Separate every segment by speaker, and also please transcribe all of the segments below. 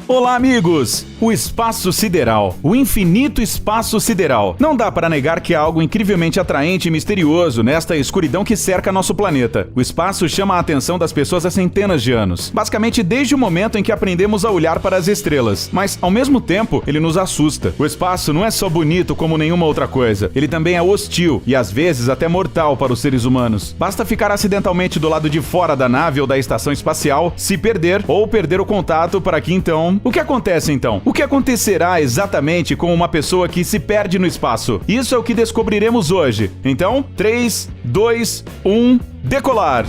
Speaker 1: Olá, amigos! O espaço sideral, o infinito espaço sideral. Não dá para negar que há algo incrivelmente atraente e misterioso nesta escuridão que cerca nosso planeta. O espaço chama a atenção das pessoas há centenas de anos, basicamente desde o momento em que aprendemos a olhar para as estrelas. Mas, ao mesmo tempo, ele nos assusta. O espaço não é só bonito como nenhuma outra coisa, ele também é hostil e às vezes até mortal para os seres humanos. Basta ficar acidentalmente do lado de fora da nave ou da estação espacial, se perder ou perder o contato para que então... O que acontece então? O que acontecerá exatamente com uma pessoa que se perde no espaço? Isso é o que descobriremos hoje. Então, 3, 2, 1, decolar!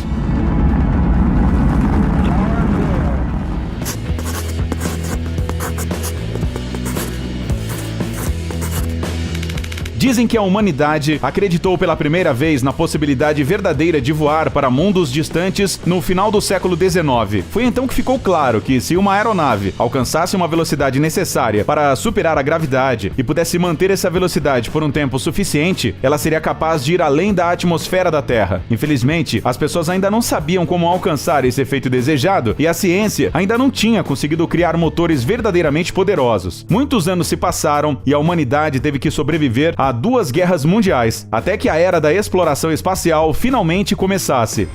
Speaker 1: Dizem que a humanidade acreditou pela primeira vez na possibilidade verdadeira de voar para mundos distantes no final do século XIX. Foi então que ficou claro que se uma aeronave alcançasse uma velocidade necessária para superar a gravidade e pudesse manter essa velocidade por um tempo suficiente, ela seria capaz de ir além da atmosfera da Terra. Infelizmente, as pessoas ainda não sabiam como alcançar esse efeito desejado e a ciência ainda não tinha conseguido criar motores verdadeiramente poderosos. Muitos anos se passaram e a humanidade teve que sobreviver a 2 guerras mundiais, até que a era da exploração espacial finalmente começasse.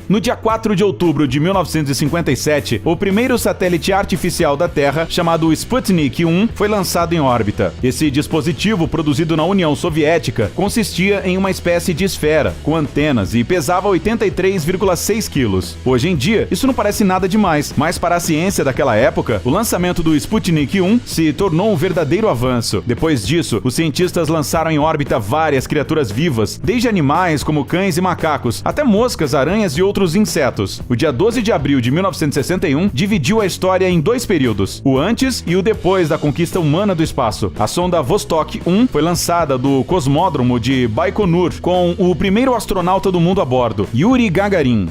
Speaker 1: No dia 4 de outubro de 1957, o primeiro satélite artificial da Terra, chamado Sputnik 1, foi lançado em órbita. Esse dispositivo, produzido na União Soviética, consistia em uma espécie de esfera, com antenas e pesava 83,6 quilos. Hoje em dia, isso não parece nada demais, mas para a ciência daquela época, o lançamento do Sputnik 1 se tornou um verdadeiro avanço. Depois disso, os cientistas lançaram em órbita várias criaturas vivas, desde animais como cães e macacos, até moscas, aranhas e outros insetos. O dia 12 de abril de 1961 dividiu a história em 2 períodos, o antes e o depois da conquista humana do espaço. A sonda Vostok 1 foi lançada do cosmódromo de Baikonur com o primeiro astronauta do mundo a bordo, Yuri Gagarin.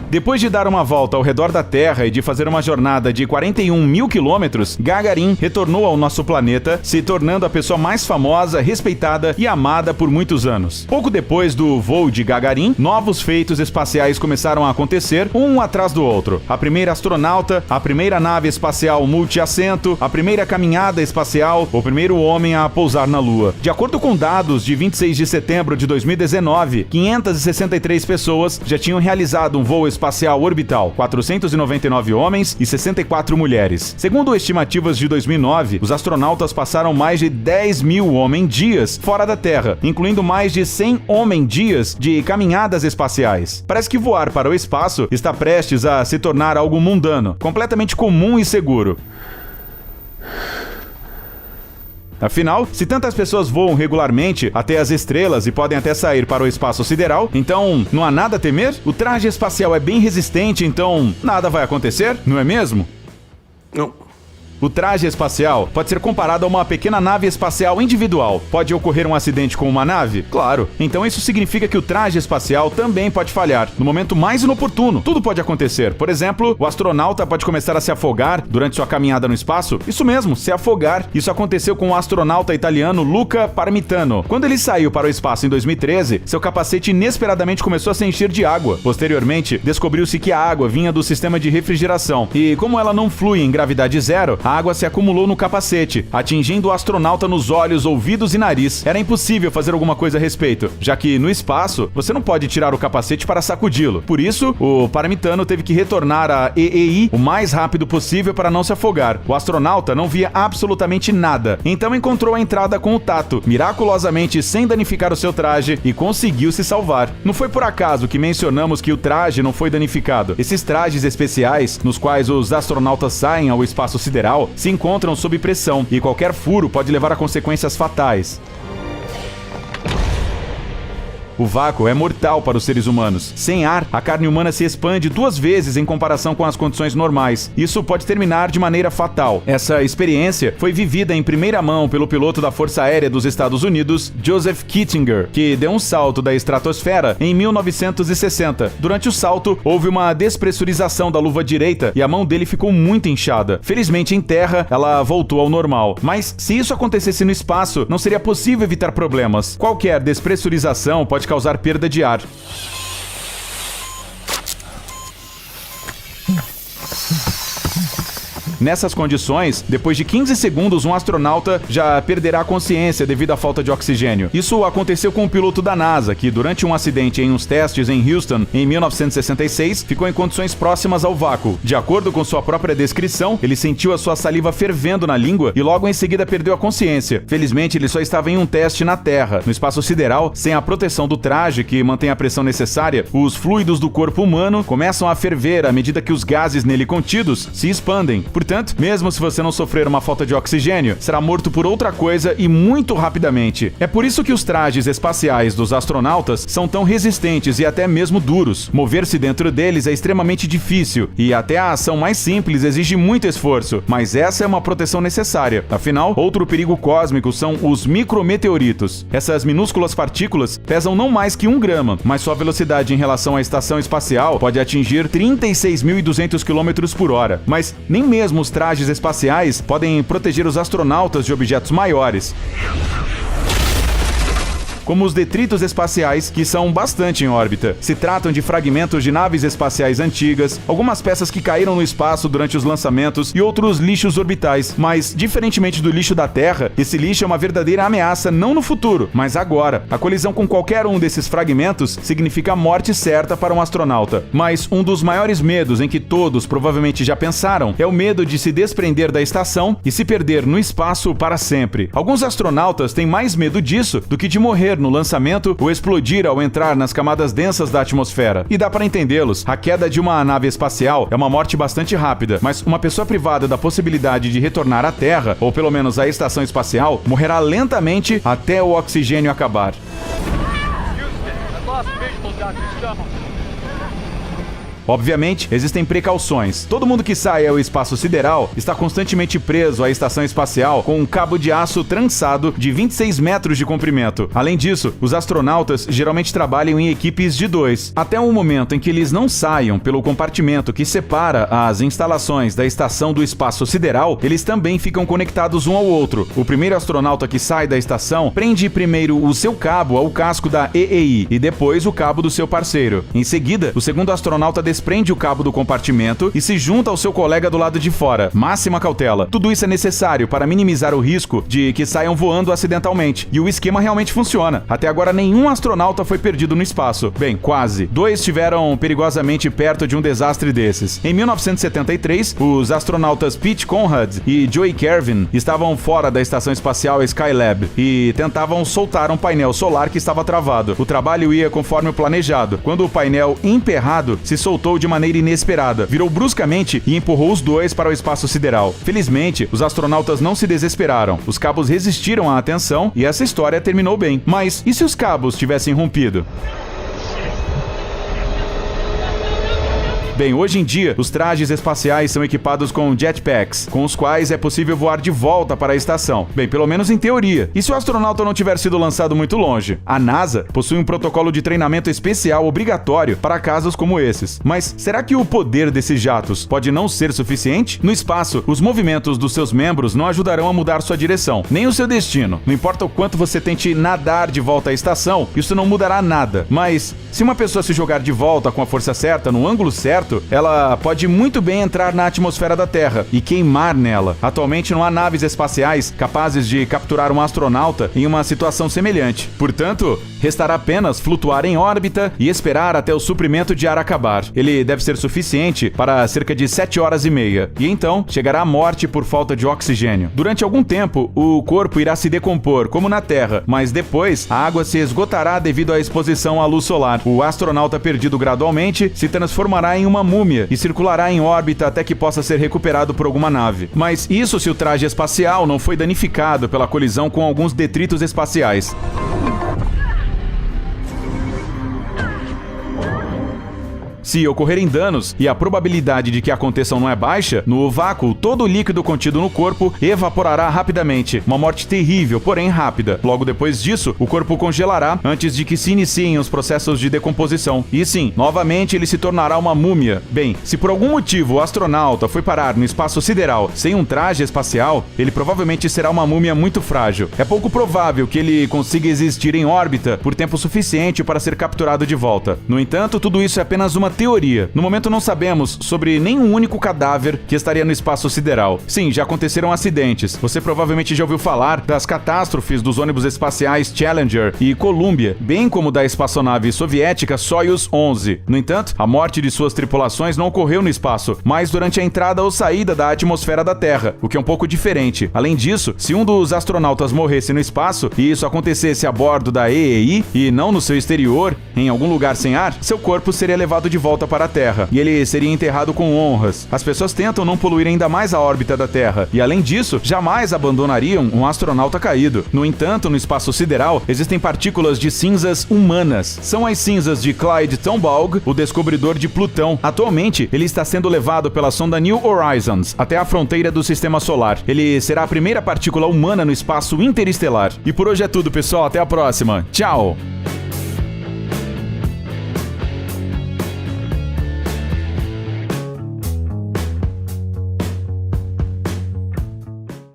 Speaker 1: Depois de dar uma volta ao redor da Terra e de fazer uma jornada de 41 mil quilômetros, Gagarin retornou ao nosso planeta, se tornando a pessoa mais famosa, respeitada e amada por muitos anos. Pouco depois do voo de Gagarin, novos feitos espaciais começaram a acontecer, um atrás do outro. A primeira astronauta, a primeira nave espacial multiassento, a primeira caminhada espacial, o primeiro homem a pousar na Lua. De acordo com dados de 26 de setembro de 2019, 563 pessoas já tinham realizado um voo espacial orbital, 499 homens e 64 mulheres. Segundo estimativas de 2009, os astronautas passaram mais de 10 mil homem-dias fora da Terra, incluindo mais de 100 homem-dias de caminhadas espaciais. Parece que voar para o espaço está prestes a se tornar algo mundano, completamente comum e seguro. Afinal, se tantas pessoas voam regularmente até as estrelas e podem até sair para o espaço sideral, então não há nada a temer? O traje espacial é bem resistente, então nada vai acontecer, não é mesmo?
Speaker 2: Não.
Speaker 1: O traje espacial pode ser comparado a uma pequena nave espacial individual. Pode ocorrer um acidente com uma nave? Claro. Então isso significa que o traje espacial também pode falhar. No momento mais inoportuno, tudo pode acontecer. Por exemplo, o astronauta pode começar a se afogar durante sua caminhada no espaço. Isso mesmo, se afogar. Isso aconteceu com o astronauta italiano Luca Parmitano. Quando ele saiu para o espaço em 2013, seu capacete inesperadamente começou a se encher de água. Posteriormente, descobriu-se que a água vinha do sistema de refrigeração. E como ela não flui em gravidade zero, a água se acumulou no capacete, atingindo o astronauta nos olhos, ouvidos e nariz. Era impossível fazer alguma coisa a respeito, já que no espaço você não pode tirar o capacete para sacudi-lo. Por isso, o Parmitano teve que retornar à EEI o mais rápido possível para não se afogar. O astronauta não via absolutamente nada, então encontrou a entrada com o tato, miraculosamente sem danificar o seu traje, e conseguiu se salvar. Não foi por acaso que mencionamos que o traje não foi danificado. Esses trajes especiais, nos quais os astronautas saem ao espaço sideral, se encontram sob pressão e qualquer furo pode levar a consequências fatais. O vácuo é mortal para os seres humanos. Sem ar, a carne humana se expande 2 vezes em comparação com as condições normais. Isso pode terminar de maneira fatal. Essa experiência foi vivida em primeira mão pelo piloto da Força Aérea dos Estados Unidos, Joseph Kittinger, que deu um salto da estratosfera em 1960. Durante o salto, houve uma despressurização da luva direita e a mão dele ficou muito inchada. Felizmente, em terra, ela voltou ao normal. Mas se isso acontecesse no espaço, não seria possível evitar problemas. Qualquer despressurização pode causar perda de ar. Nessas condições, depois de 15 segundos, um astronauta já perderá a consciência devido à falta de oxigênio. Isso aconteceu com um piloto da NASA, que durante um acidente em uns testes em Houston, em 1966, ficou em condições próximas ao vácuo. De acordo com sua própria descrição, ele sentiu a sua saliva fervendo na língua e logo em seguida perdeu a consciência. Felizmente, ele só estava em um teste na Terra. No espaço sideral, sem a proteção do traje que mantém a pressão necessária, os fluidos do corpo humano começam a ferver à medida que os gases nele contidos se expandem. Portanto, mesmo se você não sofrer uma falta de oxigênio, será morto por outra coisa e muito rapidamente. É por isso que os trajes espaciais dos astronautas são tão resistentes e até mesmo duros. Mover-se dentro deles é extremamente difícil e até a ação mais simples exige muito esforço, mas essa é uma proteção necessária. Afinal, outro perigo cósmico são os micrometeoritos. Essas minúsculas partículas pesam não mais que 1 grama, mas sua velocidade em relação à estação espacial pode atingir 36.200 km por hora. Mas nem mesmo os trajes espaciais podem proteger os astronautas de objetos maiores, como os detritos espaciais, que são bastante em órbita. Se tratam de fragmentos de naves espaciais antigas, algumas peças que caíram no espaço durante os lançamentos e outros lixos orbitais. Mas, diferentemente do lixo da Terra, esse lixo é uma verdadeira ameaça não no futuro, mas agora. A colisão com qualquer um desses fragmentos significa a morte certa para um astronauta. Mas um dos maiores medos em que todos provavelmente já pensaram é o medo de se desprender da estação e se perder no espaço para sempre. Alguns astronautas têm mais medo disso do que de morrer no lançamento ou explodir ao entrar nas camadas densas da atmosfera. E dá para entendê-los. A queda de uma nave espacial é uma morte bastante rápida, mas uma pessoa privada da possibilidade de retornar à Terra, ou pelo menos à estação espacial, morrerá lentamente até o oxigênio acabar. Obviamente, existem precauções. Todo mundo que sai ao espaço sideral está constantemente preso à estação espacial com um cabo de aço trançado de 26 metros de comprimento. Além disso, os astronautas geralmente trabalham em equipes de 2. Até o momento em que eles não saiam pelo compartimento que separa as instalações da estação do espaço sideral, eles também ficam conectados um ao outro. O primeiro astronauta que sai da estação prende primeiro o seu cabo ao casco da EEI e depois o cabo do seu parceiro. Em seguida, o segundo astronauta desprende o cabo do compartimento e se junta ao seu colega do lado de fora. Máxima cautela. Tudo isso é necessário para minimizar o risco de que saiam voando acidentalmente. E o esquema realmente funciona. Até agora, nenhum astronauta foi perdido no espaço. Bem, quase. 2 estiveram perigosamente perto de um desastre desses. Em 1973, os astronautas Pete Conrad e Joey Kervin estavam fora da estação espacial Skylab e tentavam soltar um painel solar que estava travado. O trabalho ia conforme o planejado. Quando o painel emperrado se soltou de maneira inesperada, virou bruscamente e empurrou os 2 para o espaço sideral. Felizmente, os astronautas não se desesperaram. Os cabos resistiram à tensão e essa história terminou bem. Mas e se os cabos tivessem rompido? Bem, hoje em dia, os trajes espaciais são equipados com jetpacks, com os quais é possível voar de volta para a estação. Bem, pelo menos em teoria. E se o astronauta não tiver sido lançado muito longe? A NASA possui um protocolo de treinamento especial obrigatório para casos como esses. Mas será que o poder desses jatos pode não ser suficiente? No espaço, os movimentos dos seus membros não ajudarão a mudar sua direção, nem o seu destino. Não importa o quanto você tente nadar de volta à estação, isso não mudará nada. Mas, se uma pessoa se jogar de volta com a força certa, no ângulo certo, ela pode muito bem entrar na atmosfera da Terra e queimar nela. Atualmente não há naves espaciais capazes de capturar um astronauta em uma situação semelhante. Portanto, restará apenas flutuar em órbita e esperar até o suprimento de ar acabar. Ele deve ser suficiente para cerca de 7 horas e meia. E então, chegará a morte por falta de oxigênio. Durante algum tempo, o corpo irá se decompor, como na Terra, mas depois a água se esgotará devido à exposição à luz solar. O astronauta perdido gradualmente se transformará em uma múmia e circulará em órbita até que possa ser recuperado por alguma nave. Mas isso se o traje espacial não foi danificado pela colisão com alguns detritos espaciais. Se ocorrerem danos e a probabilidade de que aconteçam não é baixa, no vácuo, todo o líquido contido no corpo evaporará rapidamente. Uma morte terrível, porém rápida. Logo depois disso, o corpo congelará antes de que se iniciem os processos de decomposição. E sim, novamente ele se tornará uma múmia. Bem, se por algum motivo o astronauta foi parar no espaço sideral sem um traje espacial, ele provavelmente será uma múmia muito frágil. É pouco provável que ele consiga existir em órbita por tempo suficiente para ser capturado de volta. No entanto, tudo isso é apenas uma teoria. No momento não sabemos sobre nenhum único cadáver que estaria no espaço sideral. Sim, já aconteceram acidentes. Você provavelmente já ouviu falar das catástrofes dos ônibus espaciais Challenger e Columbia, bem como da espaçonave soviética Soyuz 11. No entanto, a morte de suas tripulações não ocorreu no espaço, mas durante a entrada ou saída da atmosfera da Terra, o que é um pouco diferente. Além disso, se um dos astronautas morresse no espaço e isso acontecesse a bordo da EEI e não no seu exterior, em algum lugar sem ar, seu corpo seria levado de volta para a Terra e ele seria enterrado com honras. As pessoas tentam não poluir ainda mais a órbita da Terra e, além disso, jamais abandonariam um astronauta caído. No entanto, no espaço sideral existem partículas de cinzas humanas. São as cinzas de Clyde Tombaugh, o descobridor de Plutão. Atualmente, ele está sendo levado pela sonda New Horizons até a fronteira do Sistema Solar. Ele será a primeira partícula humana no espaço interestelar. E por hoje é tudo, pessoal. Até a próxima. Tchau!